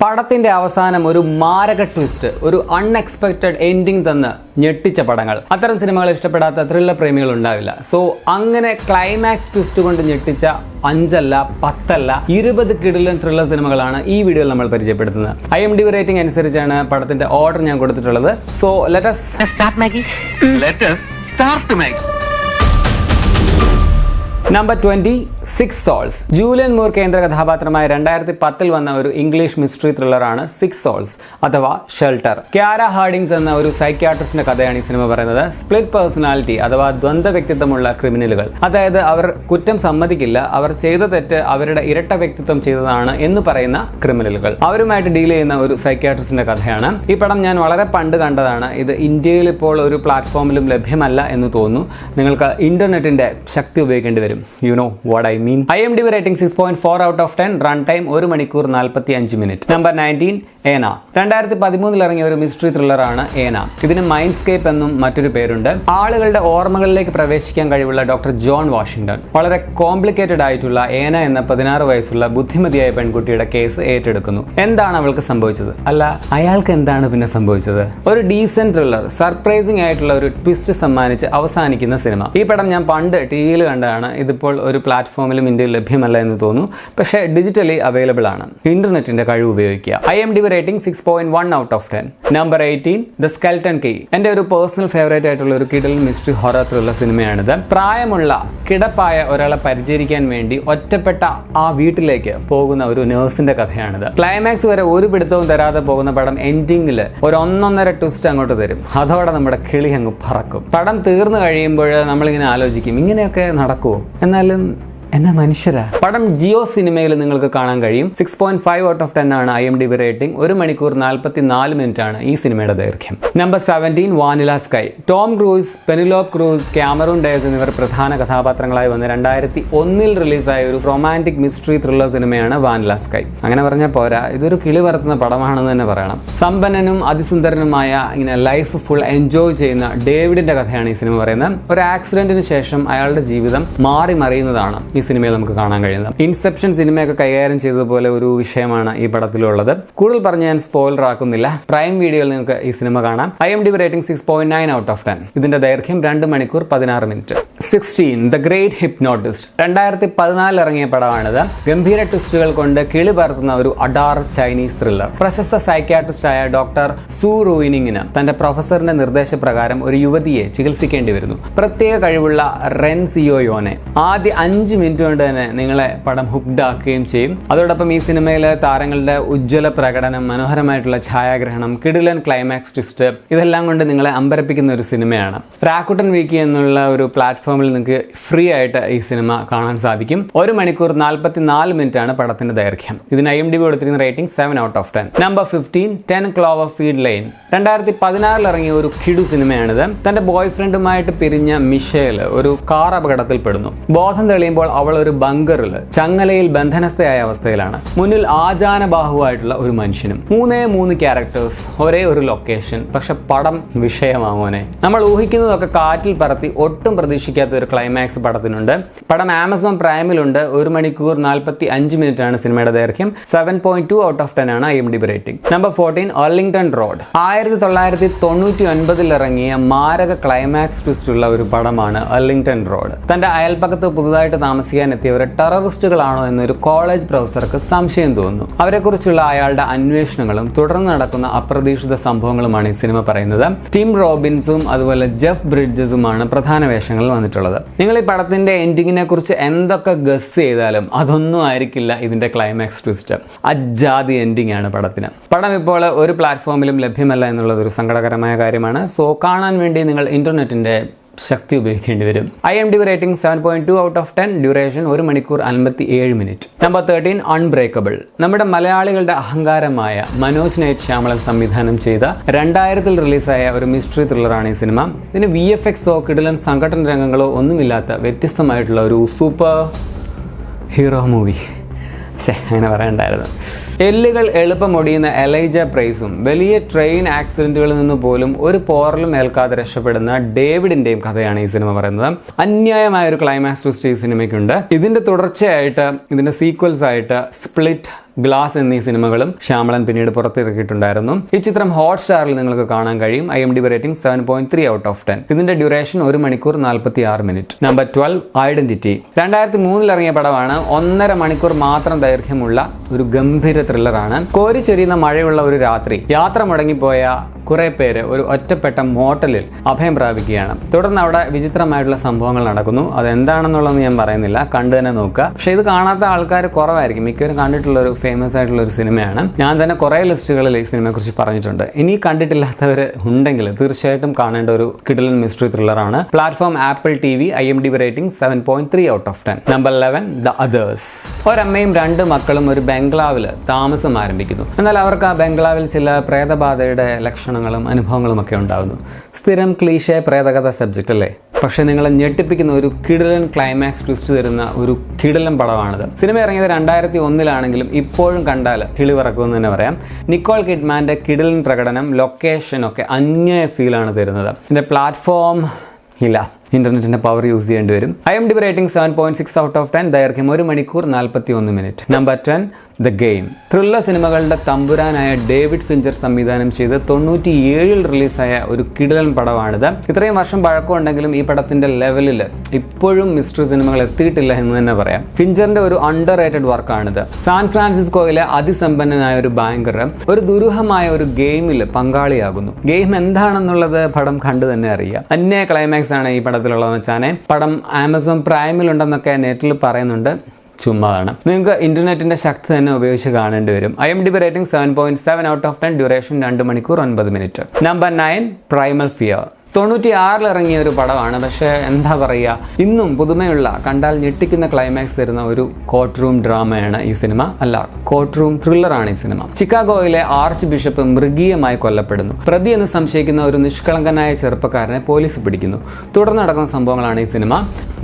പടത്തിന്റെ അവസാനം ഒരു മാരക ട്വിസ്റ്റ്, ഒരു അൺഎക്സ്പെക്റ്റഡ് എൻഡിങ് തന്ന് ഞെട്ടിച്ച പടങ്ങൾ. അത്തരം സിനിമകൾ ഇഷ്ടപ്പെടാത്ത ത്രില്ലർ പ്രേമികൾ ഉണ്ടാവില്ല. സോ അങ്ങനെ ക്ലൈമാക്സ് ട്വിസ്റ്റ് കൊണ്ട് ഞെട്ടിച്ച 5 അല്ല 10 അല്ല 20 കിടിലൻ ത്രില്ലർ സിനിമകളാണ് ഈ വീഡിയോയിൽ നമ്മൾ പരിചയപ്പെടുത്തുന്നത്. IMDb റേറ്റിംഗ് അനുസരിച്ചാണ് പടത്തിന്റെ ഓർഡർ ഞാൻ കൊടുത്തിട്ടുള്ളത്. So let us start Maggie. Number 20, 6 Souls. Julianne Moore കേന്ദ്ര കഥാപാത്രമായ 2010 വന്ന ഒരു ഇംഗ്ലീഷ് മിസ്റ്ററി ത്രില്ലറാണ് 6 Souls അഥവാ ഷെൽട്ടർ. ക്യാര ഹാർഡിങ്സ് എന്ന ഒരു സൈക്യാട്രിസ്റ്റിന്റെ കഥയാണ് ഈ സിനിമ പറയുന്നത്. സ്പ്ലിറ്റ് പേഴ്സണാലിറ്റി അഥവാ ദ്വന്ദ്വ വ്യക്തിത്വമുള്ള ക്രിമിനലുകൾ, അതായത് അവർ കുറ്റം സമ്മതിക്കില്ല, അവർ ചെയ്ത തെറ്റ് അവരുടെ ഇരട്ട വ്യക്തിത്വം ചെയ്തതാണ് എന്ന് പറയുന്ന ക്രിമിനലുകൾ, അവരുമായിട്ട് ഡീൽ ചെയ്യുന്ന ഒരു സൈക്യാട്രിസ്റ്റിന്റെ കഥയാണ്. ഈ പടം ഞാൻ വളരെ പണ്ട് കണ്ടതാണ്. ഇത് ഇന്ത്യയിൽ ഇപ്പോൾ ഒരു പ്ലാറ്റ്ഫോമിലും ലഭ്യമല്ല എന്ന് തോന്നുന്നു. നിങ്ങൾക്ക് ഇന്റർനെറ്റിന്റെ ശക്തി ഉപയോഗിക്കേണ്ടി വരും. You know what I mean. IMDb rating 6.4 out of 10. Run time 1 മണിക്കൂർ 45 മിനിറ്റ്. നമ്പർ 19, ഏന. 2013 ഇറങ്ങിയ ഒരു മിസ്റ്ററി ത്രില്ലറാണ് ഏന. ഇതിന് മൈൻഡ്സ്കേപ്പ് എന്നും മറ്റൊരു പേരുണ്ട്. ആളുകളുടെ ഓർമ്മകളിലേക്ക് പ്രവേശിക്കാൻ കഴിവുള്ള ഡോക്ടർ ജോൺ വാഷിംഗ്ടൺ വളരെ കോംപ്ലിക്കേറ്റഡ് ആയിട്ടുള്ള ഏന എന്ന 16 വയസ്സുള്ള ബുദ്ധിമതിയായ പെൺകുട്ടിയുടെ കേസ് ഏറ്റെടുക്കുന്നു. എന്താണ് അവൾക്ക് സംഭവിച്ചത്? അല്ല, അയാൾക്ക് എന്താണ് പിന്നെ സംഭവിച്ചത്? ഒരു ഡീസന്റ് ത്രില്ലർ, സർപ്രൈസിംഗ് ആയിട്ടുള്ള ഒരു ട്വിസ്റ്റ് സമ്മാനിച്ച് അവസാനിക്കുന്ന സിനിമ. ഈ പടം ഞാൻ പണ്ട് ടിവിയിൽ കണ്ടതാണ്. ഇതിപ്പോൾ ഒരു പ്ലാറ്റ്ഫോമിലും ഇന്ത്യയിൽ ലഭ്യമല്ല എന്ന് തോന്നുന്നു, പക്ഷേ ഡിജിറ്റലി അവൈലബിൾ ആണ്. ഇന്റർനെറ്റിന്റെ കഴിവ് ഉപയോഗിക്കുക. IMDb rating 6.1 out of 10. Number 18, the skeleton key. എന്റെ ഒരു പേഴ്സണൽ ഫേവറേറ്റ് ആയിട്ടുള്ള ഒരു കിടിലൻ മിസ്റ്ററി ഹൊറർ ത്രില്ലർ സിനിമയാണിത്. പ്രായമുള്ള കിടപ്പായ ഒരാളെ പരിചരിക്കാൻ വേണ്ടി ഒറ്റപ്പെട്ട ആ വീട്ടിലേക്ക് പോകുന്ന ഒരു നേഴ്സിന്റെ കഥയാണിത്. ക്ലൈമാക്സ് വരെ ഒരു പിടുത്തവും തരാതെ പോകുന്ന പടം എൻഡിങ്ങിൽ ഒരു 1.5 ട്വിസ്റ്റ് അങ്ങോട്ട് തരും. അതോടെ നമ്മുടെ കിളി അങ്ങ് പറക്കും. പടം തീർന്നു കഴിയുമ്പോൾ നമ്മളിങ്ങനെ ആലോചിക്കും, ഇങ്ങനെയൊക്കെ നടക്കുമോ? എന്നാലും എന്നാ മനുഷ്യരാ. പടം ജിയോ സിനിമയിൽ നിങ്ങൾക്ക് കാണാൻ കഴിയും. 6.5 out of 10 ആണ് IMDb റേറ്റിംഗ്. 1 മണിക്കൂർ 44 മിനിറ്റ് ആണ് ഈ സിനിമയുടെ ദൈർഘ്യം. Number 17, Vanilla Sky. Tom Cruise, Penelope Cruz, Cameron Diaz എന്നിവർ പ്രധാന കഥാപാത്രങ്ങളായി വന്ന് 2001 റിലീസായ ഒരു റൊമാൻറ്റിക് മിസ്റ്ററി ത്രില്ലർ സിനിമയാണ് വാനില സ്കൈ. അങ്ങനെ പറഞ്ഞാൽ പോരാ, ഇതൊരു കിളി പറത്തുന്ന പടമാണെന്ന് തന്നെ പറയണം. സമ്പന്നനും അതിസുന്ദരനുമായ ഇങ്ങനെ ലൈഫ് ഫുൾ എൻജോയ് ചെയ്യുന്ന ഡേവിഡിന്റെ കഥയാണ് ഈ സിനിമ പറയുന്നത്. ഒരു ആക്സിഡന്റിന് ശേഷം അയാളുടെ ജീവിതം മാറി മറിയുന്നതാണ് ഈ സിനിമയിൽ നമുക്ക് കാണാൻ കഴിയുന്നത്. ഇൻസെപ്ഷൻ സിനിമയൊക്കെ കൈകാര്യം ചെയ്തതുപോലെ ഒരു വിഷയമാണ് ഈ പടത്തിലുള്ളത്. കൂടുതൽ പറഞ്ഞ് ഞാൻ സ്പോയിലർ ആക്കുന്നില്ല. പ്രൈം വീഡിയോയിൽ നിങ്ങൾക്ക് ഈ സിനിമ കാണാം. IMDb rating 6.9 out of 10. ഇതിന്റെ ദൈർഘ്യം 2 മണിക്കൂർ 16 മിനിറ്റ്. 16, the great hypnotist. 2014 ഇറങ്ങിയ പടമാണിത്. ഗംഭീര ട്വിസ്റ്റുകൾ കൊണ്ട് കിളി പറത്തുന്ന ഒരു അഡാർ ചൈനീസ് ത്രില്ലർ. പ്രശസ്ത സൈക്യാട്രിസ്റ്റായ ഡോക്ടർ സു റൂയിനിങ്ങിന് തന്റെ പ്രൊഫസറിന്റെ നിർദ്ദേശപ്രകാരം ഒരു യുവതിയെ ചികിത്സിക്കേണ്ടി വരുന്നു. പ്രത്യേക കഴിവുള്ള റെൻ സിയോയോനെ. ആദ്യ 5 മിനിറ്റ് കൊണ്ട് തന്നെ നിങ്ങളെ പടം ഹുക്ഡ് ആക്കുകയും ചെയ്യും. അതോടൊപ്പം ഈ സിനിമയിലെ താരങ്ങളുടെ ഉജ്ജ്വല പ്രകടനം, മനോഹരമായിട്ടുള്ള ഛായാഗ്രഹണം, കിടിലൻ ക്ലൈമാക്സ് ട്വിസ്റ്റ്, ഇതെല്ലാം കൊണ്ട് നിങ്ങളെ അമ്പരപ്പിക്കുന്ന ഒരു സിനിമയാണ്. റാക്കുട്ടൻ വീക്കി എന്നുള്ള ഒരു പ്ലാറ്റ്ഫോമിൽ നിങ്ങൾക്ക് ഫ്രീ ആയിട്ട് ഈ സിനിമ കാണാൻ സാധിക്കും. 1 മണിക്കൂർ 44 മിനിറ്റ് ആണ് പടത്തിന്റെ ദൈർഘ്യം. ഇതിന് IMDb കൊടുത്തിരിക്കുന്ന rating 7 out of 10. Number 15, 10 Cloverfield Lane. 2014 ഇറങ്ങിയ ഒരു കിടു സിനിമയാണിത്. തന്റെ ബോയ് ഫ്രണ്ടുമായിട്ട് പിരിഞ്ഞ മിഷേൽ ഒരു കാർ അപകടത്തിൽ പെടുന്നു. ബോധം തെളിയുമ്പോൾ അവൾ ഒരു ബങ്കറിൽ ചങ്ങലയിൽ ബന്ധനസ്ഥയായ അവസ്ഥയിലാണ്. മുന്നിൽ ആചാനബാഹുവായിട്ടുള്ള ഒരു മനുഷ്യനും. 3 ക്യാരക്ടേഴ്സ്, ഒരേ ഒരു ലൊക്കേഷൻ. പക്ഷെ പടം വിഷയമാമോനെ. നമ്മൾ ഊഹിക്കുന്നതൊക്കെ കാറ്റിൽ പറത്തി ഒട്ടും പ്രതീക്ഷിക്കാത്ത ഒരു ക്ലൈമാക്സ് പടത്തിനുണ്ട്. പടം ആമസോൺ പ്രൈമിലുണ്ട്. 1 മണിക്കൂർ 45 മിനിറ്റ് ആണ് സിനിമയുടെ ദൈർഘ്യം. 7.2 out of 10 ആണ് IMDb rating. Number 14, Arlington Road. 1999 ഇറങ്ങിയ മാരക ക്ലൈമാക്സ് ട്വിസ്റ്റ് ഉള്ള ഒരു പടമാണ് അർലിംഗ്ടൺ റോഡ്. തന്റെ അയൽപ്പക്കത്ത് പുതുതായിട്ട് താമസിക്കാൻ എത്തിയവർ ടെററിസ്റ്റുകളാണോ എന്നൊരു കോളേജ് പ്രൊഫസർക്ക് സംശയം തോന്നുന്നു. അവരെക്കുറിച്ചുള്ള അയാളുടെ അന്വേഷണങ്ങളും തുടർന്ന് നടക്കുന്ന അപ്രതീക്ഷിത സംഭവങ്ങളുമാണ് ഈ സിനിമ പറയുന്നത്. ടിം റോബിൻസും അതുപോലെ ജെഫ് ബ്രിഡ്ജസുമാണ് പ്രധാന വേഷങ്ങളിൽ വന്നിട്ടുള്ളത്. നിങ്ങൾ ഈ പടത്തിന്റെ എൻഡിങ്ങിനെ കുറിച്ച് എന്തൊക്കെ ഗസ് ചെയ്താലും അതൊന്നും ആയിരിക്കില്ല ഇതിന്റെ ക്ലൈമാക്സ് ട്വിസ്റ്റ്. അജാതി എൻഡിങ് ആണ് പടത്തിന്. പടം ഇപ്പോൾ ഒരു പ്ലാറ്റ്ഫോമിലും ലഭ്യമല്ല എന്നുള്ളത് ഒരു സങ്കടകരമായ കാര്യമാണ്. സോ കാണാൻ വേണ്ടി നിങ്ങൾ ഇന്റർനെറ്റിന്റെ ശക്തി ഉപയോഗിക്കേണ്ടി വരും. IMDb rating 7.2 out of 10. Duration 1 മണിക്കൂർ 57 മിനിറ്റ്. Number 13, unbreakable. നമ്മുടെ മലയാളികളുടെ അഹങ്കാരമായ മനോജ് നൈറ്റ് ശ്യാമളൻ സംവിധാനം ചെയ്ത 2000 റിലീസായ ഒരു മിസ്റ്ററി ത്രില്ലറാണ് ഈ സിനിമ. ഇതിന് VFXോ കിടിലൻ സംഘടന രംഗങ്ങളോ ഒന്നുമില്ലാത്ത വ്യത്യസ്തമായിട്ടുള്ള ഒരു സൂപ്പർ ഹീറോ മൂവി. അങ്ങനെ പറയണ്ടായിരുന്നു. എല്ലുകൾ എളുപ്പമൊടിയുന്ന എലൈജ പ്രൈസും വലിയ ട്രെയിൻ ആക്സിഡന്റുകളിൽ നിന്ന് പോലും ഒരു പോറലും ഏൽക്കാതെ രക്ഷപ്പെടുന്ന ഡേവിഡിന്റെയും കഥയാണ് ഈ സിനിമ പറയുന്നത്. അന്യായമായ ഒരു ക്ലൈമാക്സ് ട്വിസ്റ്റ് ഈ സിനിമയ്ക്കുണ്ട്. ഇതിന്റെ തുടർച്ചയായിട്ട് ഇതിന്റെ സീക്വൽസ് ആയിട്ട് സ്പ്ലിറ്റ്, ഗ്ലാസ് എന്നീ സിനിമകളും ശ്യാമളൻ പിന്നീട് പുറത്തിറക്കിയിട്ടുണ്ടായിരുന്നു. ഈ ചിത്രം ഹോട്ട്സ്റ്റാറിൽ നിങ്ങൾക്ക് കാണാൻ കഴിയും. IMDb rating 7.3 out of 10. ഇതിന്റെ ഡ്യൂറേഷൻ 1 മണിക്കൂർ 46 മിനിറ്റ്. Number 12 identity. 2003 ഇറങ്ങിയ പടമാണ്. 1.5 മണിക്കൂർ മാത്രം ദൈർഘ്യമുള്ള ഒരു ഗംഭീര ത്രില്ലറാണ്. കോരിച്ചൊരിയുന്ന മഴയുള്ള ഒരു രാത്രി യാത്ര മുടങ്ങിപ്പോയ കുറെ പേര് ഒരു ഒറ്റപ്പെട്ട മോട്ടലിൽ അഭയം പ്രാപിക്കുകയാണ്. തുടർന്ന് അവിടെ വിചിത്രമായിട്ടുള്ള സംഭവങ്ങൾ നടക്കുന്നു. അതെന്താണെന്നുള്ളത് ഞാൻ പറയുന്നില്ല, കണ്ടു തന്നെ നോക്കുക. പക്ഷെ ഇത് കാണാത്ത ആൾക്കാർ കുറവായിരിക്കും. മിക്കവരും കണ്ടിട്ടുള്ള ഒരു ഫേമസ് ആയിട്ടുള്ള ഒരു സിനിമയാണ്. ഞാൻ തന്നെ കുറെ ലിസ്റ്റുകളിൽ ഈ സിനിമയെ കുറിച്ച് പറഞ്ഞിട്ടുണ്ട്. ഇനി കണ്ടിട്ടില്ലാത്തവർ ഉണ്ടെങ്കിൽ തീർച്ചയായിട്ടും കാണേണ്ട ഒരു കിടിലൻ മിസ്റ്ററി ത്രില്ലറാണ്. Platform Apple TV. IMDb rating 7.3 out of 10. Number 11 the Others. ഒരമ്മയും 2 മക്കളും ഒരു ബംഗ്ലാവിൽ താമസം ആരംഭിക്കുന്നു. എന്നാൽ അവർക്ക് ആ ബംഗ്ലാവിൽ ചില പ്രേതബാധയുടെ ലക്ഷണങ്ങളും അനുഭവങ്ങളും ഒക്കെ ഉണ്ടാകുന്നു. സ്ഥിരം ക്ലീഷേ പ്രേതകഥ സബ്ജക്റ്റ് അല്ലേ? പക്ഷെ നിങ്ങളെ ഞെട്ടിപ്പിക്കുന്ന ഒരു കിടിലൻ ക്ലൈമാക്സ് ട്വിസ്റ്റ് തരുന്ന ഒരു കിടിലൻ പടമാണിത്. സിനിമ ഇറങ്ങിയത് 2001 ഇപ്പോഴും കണ്ടാൽ കിളിവറക്കുമെന്ന് തന്നെ പറയാം. നിക്കോൾ കിഡ്മാന്റെ കിടിലൻ പ്രകടനം, ലൊക്കേഷൻ ഒക്കെ അന്യായ ഫീലാണ് തരുന്നത്. ഇതിന്റെ പ്ലാറ്റ്ഫോം ഇല്ല, ഇന്റർനെറ്റിന്റെ പവർ യൂസ് ചെയ്യേണ്ടി വരും. IMDb rating 7.6 out of 10. ദൈർഘ്യം 1 മണിക്കൂർ 41 minute. Number 10 the game. Thriller സിനിമകളുടെ തമ്പുരാനായ ഡേവിഡ് ഫിഞ്ചർ സംവിധാനം ചെയ്ത് 97 റിലീസായ ഒരു കിടിലൻ പടമാണിത്. ഇത്രയും വർഷം പഴക്കമുണ്ടെങ്കിലും ഈ പടത്തിന്റെ ലെവലിൽ ഇപ്പോഴും മിസ്റ്ററി സിനിമകൾ എത്തിയിട്ടില്ല എന്ന് തന്നെ പറയാം. ഫിഞ്ചറിന്റെ ഒരു അണ്ടർ റേറ്റഡ് വർക്കാണിത്. സാൻ ഫ്രാൻസിസ്കോയിലെ അതിസമ്പന്നനായ ഒരു ബാങ്കർ ഒരു ദുരൂഹമായ ഒരു ഗെയിമിൽ പങ്കാളിയാകുന്നു. ഗെയിം എന്താണെന്നുള്ളത് പടം കണ്ടു തന്നെ അറിയാം. അന്യായ ക്ലൈമാക്സ് ആണ് ഈ പടത്തിലുള്ളതെന്ന് വെച്ചാൽ പടം ആമസോൺ പ്രൈമിലുണ്ടെന്നൊക്കെ നെറ്റിൽ പറയുന്നുണ്ട്. ചുമ്മാതാണ്. നിങ്ങൾക്ക് ഇന്റർനെറ്റിന്റെ ശക്തി തന്നെ ഉപയോഗിച്ച് കാണേണ്ടി വരും. IMDb rating 7.7 out of 10. Duration 2 മണിക്കൂർ 9 മിനിറ്റ്. Number 9 Primal fear. 96 ഇറങ്ങിയ ഒരു പടമാണ്. പക്ഷേ എന്താ പറയുക, ഇന്നും പുതുമയുള്ള കണ്ടാൽ ഞെട്ടിക്കുന്ന ക്ലൈമാക്സ് തരുന്ന ഒരു കോർട്ട് റൂം ഡ്രാമയാണ് ഈ സിനിമ. അല്ല, കോർട്ട് റൂം ത്രില്ലറാണ് ഈ സിനിമ. ചിക്കാഗോയിലെ ആർച്ച് ബിഷപ്പ് മൃഗീയമായി കൊല്ലപ്പെടുന്നു. പ്രതി എന്ന് സംശയിക്കുന്ന ഒരു നിഷ്കളങ്കനായ ചെറുപ്പക്കാരനെ പോലീസ് പിടിക്കുന്നു. തുടർന്ന് നടക്കുന്ന സംഭവങ്ങളാണ് ഈ സിനിമ.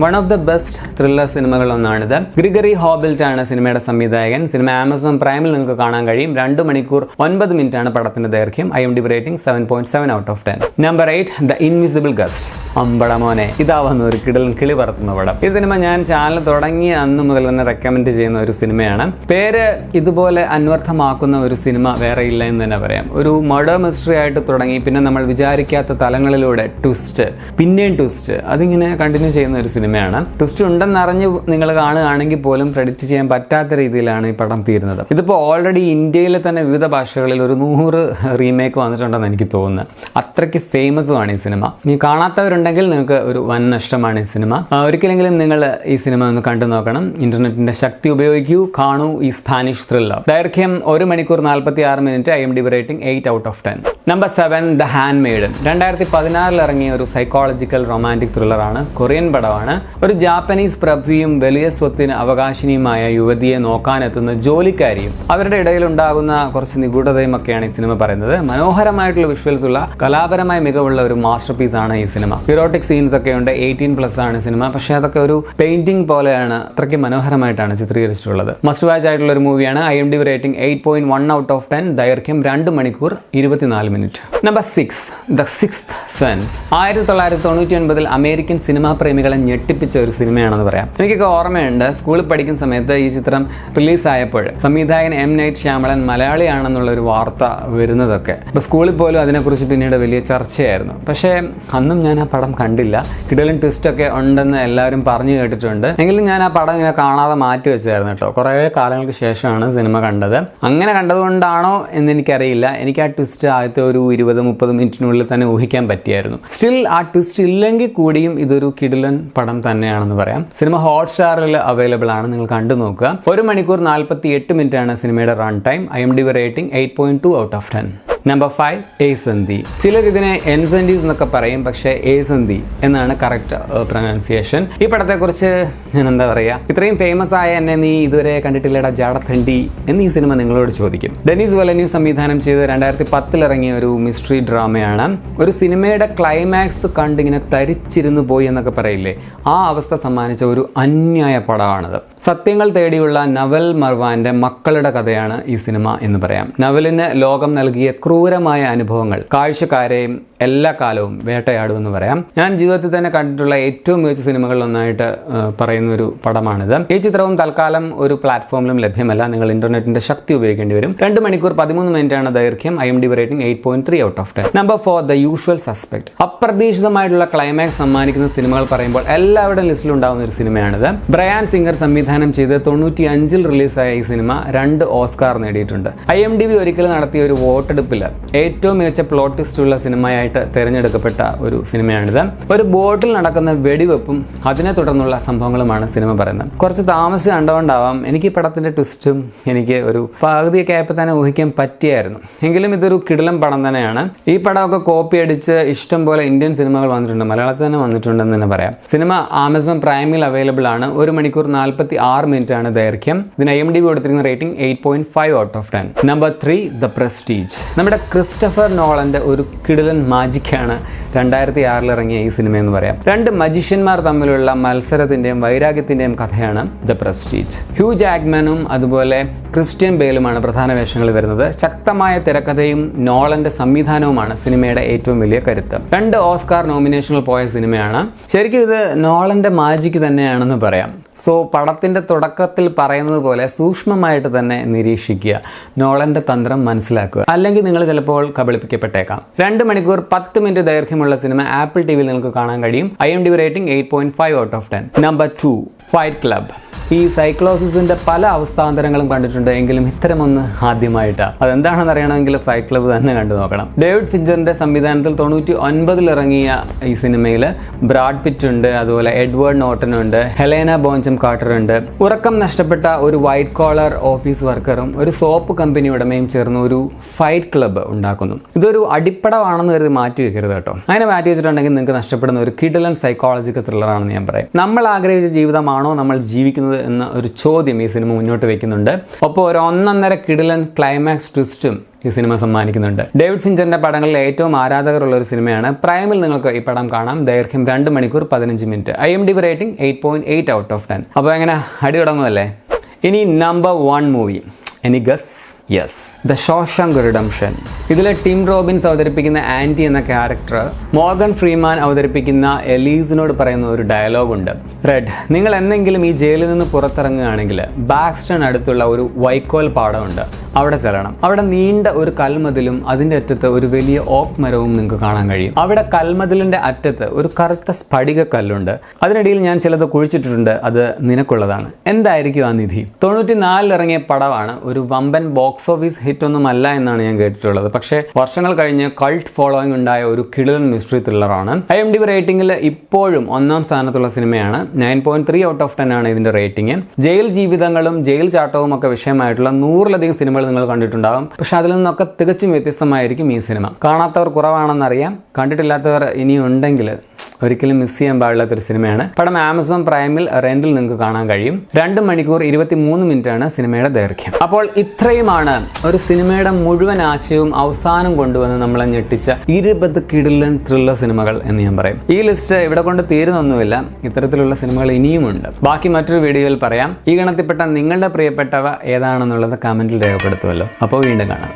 One of the best thriller സിനിമകളൊന്നാണിത്. ഗ്രിഗറി ഹോബിൽറ്റ് ആണ് സിനിമയുടെ സംവിധായകൻ. സിനിമ ആമസോൺ പ്രൈമിൽ നിങ്ങൾക്ക് കാണാൻ കഴിയും. 2 മണിക്കൂർ 9 മിനിറ്റ് ആണ് പടത്തിന്റെ ദൈർഘ്യം. IMDb rating 7.7 out of 10. Number 8 the Invisible Guest. അമ്പടമോനെ, ഇതാവുന്ന ഒരു കിടലൻ കിളി പറത്തുന്ന പടം. ഈ സിനിമ ഞാൻ ചാനൽ തുടങ്ങിയ അന്ന് മുതൽ തന്നെ റെക്കമെൻഡ് ചെയ്യുന്ന ഒരു സിനിമയാണ്. പേര് ഇതുപോലെ അന്വർത്ഥമാക്കുന്ന ഒരു സിനിമ വേറെ ഇല്ല എന്ന് തന്നെ പറയാം. ഒരു മർഡർ മിസ്റ്ററി ആയിട്ട് തുടങ്ങി പിന്നെ നമ്മൾ വിചാരിക്കാത്ത തലങ്ങളിലൂടെ ട്വിസ്റ്റ്, പിന്നെയും ട്വിസ്റ്റ്, അതിങ്ങനെ കണ്ടിന്യൂ ചെയ്യുന്ന ഒരു സിനിമയാണ്. ട്വിസ്റ്റ് ഉണ്ടെന്നറിഞ്ഞ് നിങ്ങൾ കാണുകയാണെങ്കിൽ പോലും പ്രെഡിക്റ്റ് ചെയ്യാൻ പറ്റാത്ത രീതിയിലാണ് ഈ പടം തീരുന്നത്. ഇതിപ്പോൾ ഓൾറെഡി ഇന്ത്യയിലെ തന്നെ വിവിധ ഭാഷകളിൽ ഒരു 100 റീമേക്ക് വന്നിട്ടുണ്ടെന്ന് എനിക്ക് തോന്നുന്നത്. അത്രയ്ക്ക് ഫേമസുമാണ് ഈ സിനിമ. ഇനി കാണാത്തവരുണ്ടെങ്കിൽ നിങ്ങൾക്ക് ഒരു വൻ നഷ്ടമാണ് ഈ സിനിമ. ഒരിക്കലെങ്കിലും നിങ്ങൾ ഈ സിനിമ ഒന്ന് കണ്ടു നോക്കണം. ഇന്റർനെറ്റിന്റെ ശക്തി ഉപയോഗിക്കൂ, കാണൂ ഈ സ്പാനിഷ് ത്രില്ലർ. ദൈർഘ്യം 1 മണിക്കൂർ 46 minute. IMDb rating 8 out of 10. Number 7 the hand maiden. 2014 ഇറങ്ങിയ ഒരു സൈക്കോളജിക്കൽ റൊമാൻറ്റിക് ത്രില്ലറാണ്. കൊറിയൻ പടമാണ്. ഒരു ജാപ്പനീസ് പ്രഭുവും വലിയ സ്വത്തിന് അവകാശിനിയുമായ യുവതിയെ നോക്കാനെത്തുന്ന ജോലിക്കാരിയും അവരുടെ ഇടയിൽ ഉണ്ടാകുന്ന കുറച്ച് നിഗൂഢതയും ഒക്കെയാണ് ഈ സിനിമ പറയുന്നത്. മനോഹരമായിട്ടുള്ള വിഷ്വൽസ് ഉള്ള കലാപരമായ മികവുള്ള ഒരു മാസ്റ്റർ പീസ് ആണ് ഈ സിനിമ. ഇറോട്ടിക് സീൻസ് ഒക്കെ ഉണ്ട്. 18+ ആണ് സിനിമ. പക്ഷേ അതൊക്കെ ഒരു പെയിന്റിംഗ് പോലെയാണ്. അത്രയ്ക്ക് മനോഹരമായിട്ടാണ് ചിത്രീകരിച്ചിട്ടുള്ളത്. മസ്റ്റ് വാച്ച് ആയിട്ടുള്ള ഒരു മൂവിയാണ്. IMDb rating 8.1 out of 10. ദൈർഘ്യം 2 മണിക്കൂർ 24 minute. Number 6 the Sixth Sense. 1999 American സിനിമാ പ്രേമികളെ ഞെട്ടിപ്പിച്ച ഒരു സിനിമയാണെന്ന് പറയാം. എനിക്കൊക്കെ ഓർമ്മയുണ്ട്, സ്കൂളിൽ പഠിക്കുന്ന സമയത്ത് ഈ ചിത്രം റിലീസായപ്പോൾ സംവിധായകൻ M. നൈറ്റ് ശ്യാമളൻ മലയാളിയാണെന്നുള്ള ഒരു വാർത്ത വരുന്നതൊക്കെ. അപ്പോൾ സ്കൂളിൽ പോലും അതിനെക്കുറിച്ച് പിന്നീട് വലിയ ചർച്ചയായിരുന്നു. പക്ഷേ അന്നും ഞാൻ ആ പടം കണ്ടില്ല. കിടലൻ ട്വിസ്റ്റൊക്കെ ഉണ്ടെന്ന് എല്ലാവരും പറഞ്ഞു കേട്ടിട്ടുണ്ട്. എങ്കിലും ഞാൻ ആ പടം ഇങ്ങനെ കാണാതെ മാറ്റി വെച്ചായിരുന്നു കേട്ടോ. കുറേ കാലങ്ങൾക്ക് ശേഷമാണ് സിനിമ കണ്ടത്. അങ്ങനെ കണ്ടതുകൊണ്ടാണോ എന്ന് എനിക്കറിയില്ല. എനിക്ക് ആ ട്വിസ്റ്റ് ആദ്യത്തെ ഒരു 20-30 മിനിറ്റിനുള്ളിൽ തന്നെ ഊഹിക്കാൻ പറ്റിയായിരുന്നു. സ്റ്റിൽ ആ ട്വിസ്റ്റ് ഇല്ലെങ്കിൽ കൂടിയും ഇതൊരു കിടിലൻ പടം തന്നെയാണെന്ന് പറയാം. സിനിമ ഹോട്ട്സ്റ്റാറിൽ അവൈലബിൾ ആണ്. നിങ്ങൾ കണ്ടു നോക്കുക. 1 മണിക്കൂർ 48 മിനിറ്റ് ആണ് സിനിമയുടെ run time. IMDb rating 8.2 out of 10. Number 5 ഏസന്തി. ചിലർ ഇതിനെ എൻസെൻഡീസ് എന്നൊക്കെ പറയും, പക്ഷേ ഏസന്തി എന്നാണ് കറക്റ്റ് പ്രൊനൗൺസിയേഷൻ. ഈ പടത്തെക്കുറിച്ച് ഞാൻ എന്താ പറയുക, ഇത്രയും ഫേമസ് ആയ എന്നെ നീ ഇതുവരെ കണ്ടിട്ടില്ലടാ ജാടത്തണ്ടി എന്ന് ഈ സിനിമ നിങ്ങളോട് ചോദിക്കും. ഡെനീസ് വലന്യൂ സംവിധാനം ചെയ്ത് 2010 ഇറങ്ങിയ ഒരു മിസ്റ്ററി ഡ്രാമയാണ്. ഒരു സിനിമയുടെ ക്ലൈമാക്സ് കണ്ടിങ്ങനെ തരിച്ചിരുന്നു പോയി എന്നൊക്കെ പറയില്ലേ, ആ അവസ്ഥ സമ്മാനിച്ച ഒരു അന്യായ പടമാണിത്. സത്യങ്ങൾ തേടിയുള്ള നവൽ മർവാന്റെ മക്കളുടെ കഥയാണ് ഈ സിനിമ എന്ന് പറയാം. നവലിന് ലോകം നൽകിയ ക്രൂരമായ അനുഭവങ്ങൾ കാഴ്ചക്കാരെയും എല്ലാ കാലവും വേട്ടയാടുമെന്ന് പറയാം. ഞാൻ ജീവിതത്തിൽ തന്നെ കണ്ടിട്ടുള്ള ഏറ്റവും മികച്ച സിനിമകളിലൊന്നായിട്ട് പറയുന്ന ഒരു പടമാണിത്. ഈ ചിത്രവും തൽക്കാലം ഒരു പ്ലാറ്റ്ഫോമിലും ലഭ്യമല്ല. നിങ്ങൾ ഇന്റർനെറ്റിന്റെ ശക്തി ഉപയോഗിക്കേണ്ടി വരും. 2 മണിക്കൂർ 13 മിനിറ്റാണ് ദൈർഘ്യം. IMDb rating 8.3 out of 10. Number 4, the Usual Suspect. അപ്രതീക്ഷിതമായിട്ടുള്ള ക്ലൈമാക്സ് സമ്മാനിക്കുന്ന സിനിമകൾ പറയുമ്പോൾ എല്ലാവരുടെയും ലിസ്റ്റിൽ ഉണ്ടാകുന്ന ഒരു സിനിമയാണിത്. ബ്രയാൻ സിംഗർ സംവിധാനം ചെയ്ത് 95-ൽ റിലീസായ ഈ സിനിമ 2 ഓസ്കാർ നേടിയിട്ടുണ്ട്. IMDb ഒരിക്കലും നടത്തിയ ഒരു വോട്ടെടുപ്പിൽ ഏറ്റവും മികച്ച പ്ലോട്ട് ട്വിസ്റ്റ് ഉള്ള സിനിമയായിട്ട് തിരഞ്ഞെടുക്കപ്പെട്ട ഒരു സിനിമയാണിത്. ഒരു ബോട്ടിൽ നടക്കുന്ന വെടിവെപ്പും അതിനെ തുടർന്നുള്ള സംഭവങ്ങളുമാണ് സിനിമ പറയുന്നത്. കുറച്ച് താമസിച്ച് കണ്ടുകൊണ്ടാവാം എനിക്ക് ഈ പടത്തിന്റെ ട്വിസ്റ്റും എനിക്ക് ഒരു പകുതിയൊക്കെ ആയപ്പോൾ തന്നെ ഊഹിക്കാൻ പറ്റിയായിരുന്നു. എങ്കിലും ഇതൊരു കിടിലം പടം തന്നെയാണ്. ഈ പടമൊക്കെ കോപ്പി അടിച്ച് ഇഷ്ടം പോലെ ഇന്ത്യൻ സിനിമകൾ വന്നിട്ടുണ്ട്, മലയാളത്തിൽ തന്നെ വന്നിട്ടുണ്ടെന്ന് തന്നെ പറയാം. സിനിമ ആമസോൺ പ്രൈമിൽ അവൈലബിൾ ആണ്. 1 മണിക്കൂർ 46 മിനിറ്റ് ആണ് ദൈർഘ്യം. ഇതിന് IMDb കൊടുത്തിരിക്കുന്ന rating 8.5 out of 10. Number 3, the prestige. നമ്മുടെ ക്രിസ്റ്റഫർ നോളന്റെ ഒരു കിടിലൻ മാജിക്കാണ് 2006-ൽ ഇറങ്ങിയ ഈ സിനിമ എന്ന് പറയാം. 2 മജീഷ്യന്മാർ തമ്മിലുള്ള മത്സരത്തിന്റെയും വൈരാഗ്യത്തിന്റെയും കഥയാണ് ദ പ്രസ്റ്റീജ്. ഹ്യൂ ജാക്മാനും അതുപോലെ ക്രിസ്ത്യൻ ബെയിലുമാണ് പ്രധാന വേഷങ്ങളിൽ വരുന്നത്. ശക്തമായ തിരക്കഥയും നോളന്റെ സംവിധാനവുമാണ് സിനിമയുടെ ഏറ്റവും വലിയ കരുത്ത്. 2 ഓസ്കാർ നോമിനേഷനിൽ പോയ സിനിമയാണ്. ശരിക്കും ഇത് നോളന്റെ മാജിക്ക് തന്നെയാണെന്ന് പറയാം. സോ പടത്തിന്റെ തുടക്കത്തിൽ പറയുന്നത് പോലെ സൂക്ഷ്മമായിട്ട് തന്നെ നിരീക്ഷിക്കുക, നോളന്റെ തന്ത്രം മനസ്സിലാക്കുക, അല്ലെങ്കിൽ നിങ്ങൾ ചിലപ്പോൾ കബളിപ്പിക്കപ്പെട്ടേക്കാം. 2 മണിക്കൂർ 10 മിനിറ്റ് ദൈർഘ്യമുള്ള സിനിമ ആപ്പിൾ ടിവിയിൽ നിങ്ങൾക്ക് കാണാൻ കഴിയും. IMDb rating 8.5 out of 10. Number 2, fight club. ഈ സൈക്ലോസിന്റെ പല അവസ്ഥാന്തരങ്ങളും കണ്ടിട്ടുണ്ട്, എങ്കിലും ഇത്തരമൊന്ന് ആദ്യമായിട്ടാണ്. അതെന്താണെന്ന് അറിയണമെങ്കിൽ ഫൈറ്റ് ക്ലബ് തന്നെ കണ്ടു നോക്കണം. ഡേവിഡ് ഫിഞ്ചറിന്റെ സംവിധാനത്തിൽ 99-ൽ ഇറങ്ങിയ ഈ സിനിമയിൽ ബ്രാഡ് പിറ്റ് ഉണ്ട്, അതുപോലെ എഡ്വേർഡ് നോർട്ടൺ ഉണ്ട്, ഹെലേന ബോഞ്ചം കാർട്ടർ ഉണ്ട്. ഉറക്കം നഷ്ടപ്പെട്ട ഒരു വൈറ്റ് കോളർ ഓഫീസ് വർക്കറും ഒരു സോപ്പ് കമ്പനി ഉടമയും ചേർന്ന് ഒരു ഫൈറ്റ് ക്ലബ്ബ് ഉണ്ടാക്കുന്നു. ഇതൊരു അടിപ്പടമാണെന്ന് കരുതി മാറ്റി വെക്കരുത് കേട്ടോ. അങ്ങനെ മാറ്റി വെച്ചിട്ടുണ്ടെങ്കിൽ നിങ്ങൾക്ക് നഷ്ടപ്പെടുന്ന ഒരു കിടിലൻ സൈക്കോളജിക്കൽ ത്രില്ലറാണെന്ന് ഞാൻ പറയാം. നമ്മൾ ആഗ്രഹിച്ച ജീവിതമാണോ നമ്മൾ ജീവിക്കുന്നത് എന്ന ഒരു ചോദ്യം ഈ സിനിമ മുന്നോട്ട് വെക്കുന്നുണ്ട്. ഒപ്പം ഒരു 1.5 കിടിലൻ ക്ലൈമാക്സ് ട്വിസ്റ്റും ഈ സിനിമ സമ്മാനിക്കുന്നുണ്ട്. ഡേവിഡ് ഫിഞ്ചറിന്റെ പടങ്ങളിൽ ഏറ്റവും ആരാധകരുള്ള ഒരു സിനിമയാണ്. പ്രൈമിൽ നിങ്ങൾക്ക് ഈ പടം കാണാം. ദൈർഘ്യം 2 മണിക്കൂർ 15 minute. IMDb rating 8.8 out of 10. അപ്പോൾ എങ്ങനെ അടി തുടങ്ങുമല്ലേ? ഇനി number 1 movie. Any guess? Yes, the Shawshank Redemption. ഇതിലെ ടിം റോബിൻസ് അവതരിപ്പിക്കുന്ന ആൻറ്റി എന്ന ക്യാരക്ടർ മോർഗൻ ഫ്രീമാൻ അവതരിപ്പിക്കുന്ന എലീസിനോട് പറയുന്ന ഒരു ഡയലോഗുണ്ട്. റെഡ്, നിങ്ങൾ എന്തെങ്കിലും ഈ ജയിലിൽ നിന്ന് പുറത്തിറങ്ങുകയാണെങ്കിൽ ബാക്സ്റ്റൺ അടുത്തുള്ള ഒരു വൈക്കോൽ പാടമുണ്ട്, അവിടെ ചെല്ലണം. അവിടെ നീണ്ട ഒരു കൽമതിലും അതിൻ്റെ അറ്റത്ത് ഒരു വലിയ ഓക്ക് മരവും നിങ്ങൾക്ക് കാണാൻ കഴിയും. അവിടെ കൽമതിലിൻ്റെ അറ്റത്ത് ഒരു കറുത്ത സ്ഫടിക കല്ലുണ്ട്. അതിനിടയിൽ ഞാൻ ചിലത് കുഴിച്ചിട്ടുണ്ട്, അത് നിനക്കുള്ളതാണ്. എന്തായിരിക്കും ആ നിധി? 94-ൽ ഇറങ്ങിയ പടമാണ്. ഒരു വമ്പൻ ബോക്സ് ഓഫീസ് ഹിറ്റ് ഒന്നുമല്ല എന്നാണ് ഞാൻ കേട്ടിട്ടുള്ളത്. പക്ഷേ വർഷങ്ങൾ കഴിഞ്ഞ് കൾട്ട് ഫോളോയിങ് ഉണ്ടായ ഒരു കിടിലൻ മിസ്റ്ററി ത്രില്ലറാണ്. IMDb റേറ്റിംഗിൽ ഇപ്പോഴും 1ാം സ്ഥാനത്തുള്ള സിനിമയാണ്. 9.3 ഔട്ട് ഓഫ് 10 ആണ് ഇതിന്റെ റേറ്റിംഗ്. ജയിൽ ജീവിതങ്ങളും ജയിൽ ചാട്ടവും ഒക്കെ വിഷയമായിട്ടുള്ള 100-ലധികം സിനിമകൾ നിങ്ങൾ കണ്ടിട്ടുണ്ടാകും. പക്ഷെ അതിൽ നിന്നൊക്കെ തികച്ചും വ്യത്യസ്തമായിരിക്കും ഈ സിനിമ. കാണാത്തവർ കുറവാണെന്നറിയാം. കണ്ടിട്ടില്ലാത്തവർ ഇനിയും ഉണ്ടെങ്കിൽ ഒരിക്കലും മിസ് ചെയ്യാൻ പാടില്ലാത്തൊരു സിനിമയാണ്. പടം ആമസോൺ പ്രൈമിൽ റെന്റിൽ നിങ്ങൾക്ക് കാണാൻ കഴിയും. 2 മണിക്കൂർ 23 മിനിറ്റാണ് സിനിമയുടെ ദൈർഘ്യം. അപ്പോൾ ഇത്രയുമാണ് ഒരു സിനിമയുടെ മുഴുവൻ ആശയവും അവസാനം കൊണ്ടുവന്ന് നമ്മളെ ഞെട്ടിച്ച 20 കിടിലൻ ത്രില്ലർ സിനിമകൾ എന്ന് ഞാൻ പറയും. ഈ ലിസ്റ്റ് ഇവിടെ കൊണ്ട് തീരുന്നൊന്നുമില്ല. ഇത്തരത്തിലുള്ള സിനിമകൾ ഇനിയുമുണ്ട്. ബാക്കി മറ്റൊരു വീഡിയോയിൽ പറയാം. ഈ ഗണത്തിൽപ്പെട്ട നിങ്ങളുടെ പ്രിയപ്പെട്ടവ ഏതാണെന്നുള്ളത് കമന്റിൽ രേഖപ്പെടുത്തുമല്ലോ. അപ്പോൾ വീണ്ടും കാണാം.